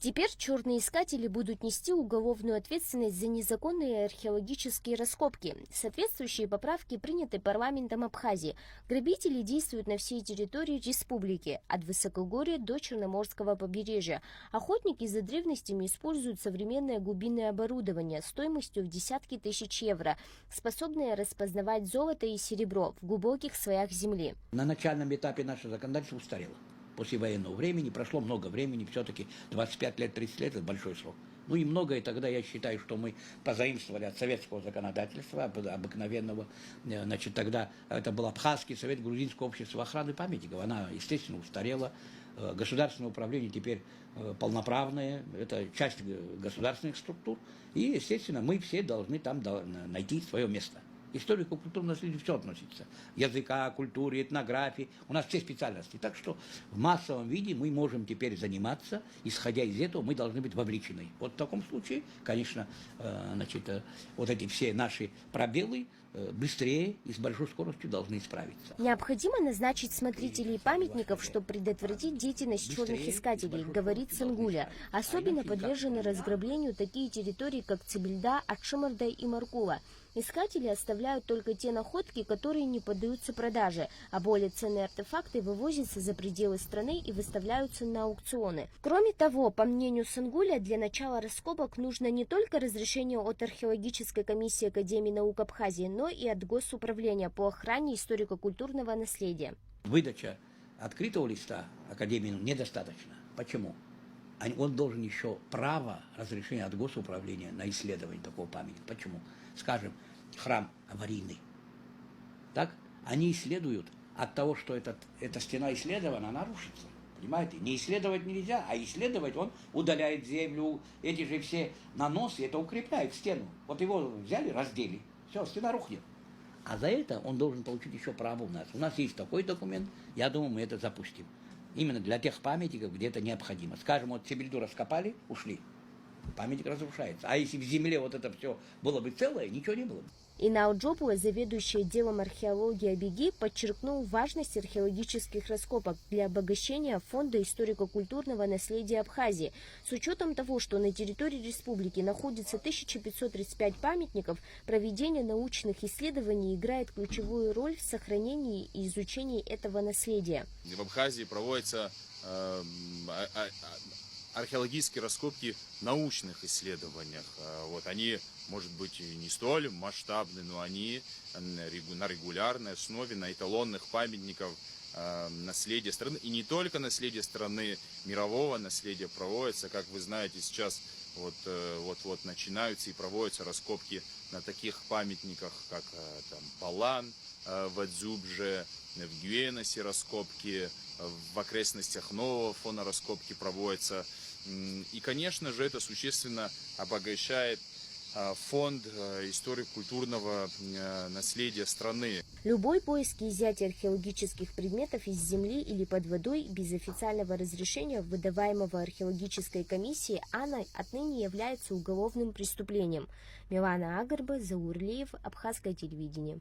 Теперь черные искатели будут нести уголовную ответственность за незаконные археологические раскопки. Соответствующие поправки приняты парламентом Абхазии. Грабители действуют на всей территории республики, от высокогорья до Черноморского побережья. Охотники за древностями используют современное глубинное оборудование стоимостью в десятки тысяч евро, способное распознавать золото и серебро в глубоких слоях земли. На начальном этапе наше законодательство устарело. После военного времени прошло много времени, все-таки 25 лет, 30 лет – это большой срок. Ну и многое тогда, я считаю, что мы позаимствовали от советского законодательства, обыкновенного. Значит, тогда это был Абхазский совет грузинского общества охраны памятников. Она, естественно, устарела. Государственное управление теперь полноправное, это часть государственных структур. И, естественно, мы все должны там найти свое место. Историко-культурное наследие все относится. Языка, культуре, этнографии. У нас все специальности. Так что в массовом виде мы можем теперь заниматься. Исходя из этого, мы должны быть вовлечены. Вот в таком случае, конечно, вот эти все наши пробелы быстрее и с большой скоростью должны исправиться. Необходимо назначить смотрителей памятников, чтобы предотвратить деятельность черных искателей, говорит Сангуля. Особенно подвержены разграблению такие территории, как Цибильда, Акшимарда и Маркула. Искатели оставляют только те находки, которые не поддаются продаже, а более ценные артефакты вывозятся за пределы страны и выставляются на аукционы. Кроме того, по мнению Сангуля, для начала раскопок нужно не только разрешение от археологической комиссии Академии наук Абхазии, но и от Госуправления по охране историко-культурного наследия. Выдача открытого листа Академии недостаточно. Почему? Он должен еще право разрешения от Госуправления на исследование такого памятника. Почему? Скажем, храм аварийный. Так? Они исследуют от того, что эта стена исследована, она рушится. Понимаете? Не исследовать нельзя, а исследовать он удаляет землю, эти же все наносы, это укрепляет стену. Вот его взяли, раздели, все, стена рухнет. А за это он должен получить еще право у нас. У нас есть такой документ, я думаю, мы это запустим. Именно для тех памятников, где это необходимо. Скажем, вот Цибильду раскопали, ушли. Памятник разрушается. А если в земле вот это все было бы целое, ничего не было бы. Инау Джопуа, заведующий отделом археологии Абиги, подчеркнул важность археологических раскопок для обогащения фонда историко-культурного наследия Абхазии. С учетом того, что на территории республики находится 1535 памятников, проведение научных исследований играет ключевую роль в сохранении и изучении этого наследия. В Абхазии проводятся археологические раскопки в научных исследованиях. Вот они, может быть, и не столь масштабны, но они на регулярной основе, на эталонных памятниках наследия страны. И не только наследие страны, мирового наследия проводится. Как вы знаете, сейчас вот начинаются и проводятся раскопки на таких памятниках, как там Палан, в Адзюбже, в Гюэносе раскопки, в окрестностях нового фона раскопки проводятся. И, конечно же, это существенно обогащает фонд историко-культурного наследия страны. Любой поиск и изъятие археологических предметов из земли или под водой без официального разрешения, выдаваемого археологической комиссией, отныне является уголовным преступлением. Милана Агарба, Заур Лиев, Абхазское телевидение.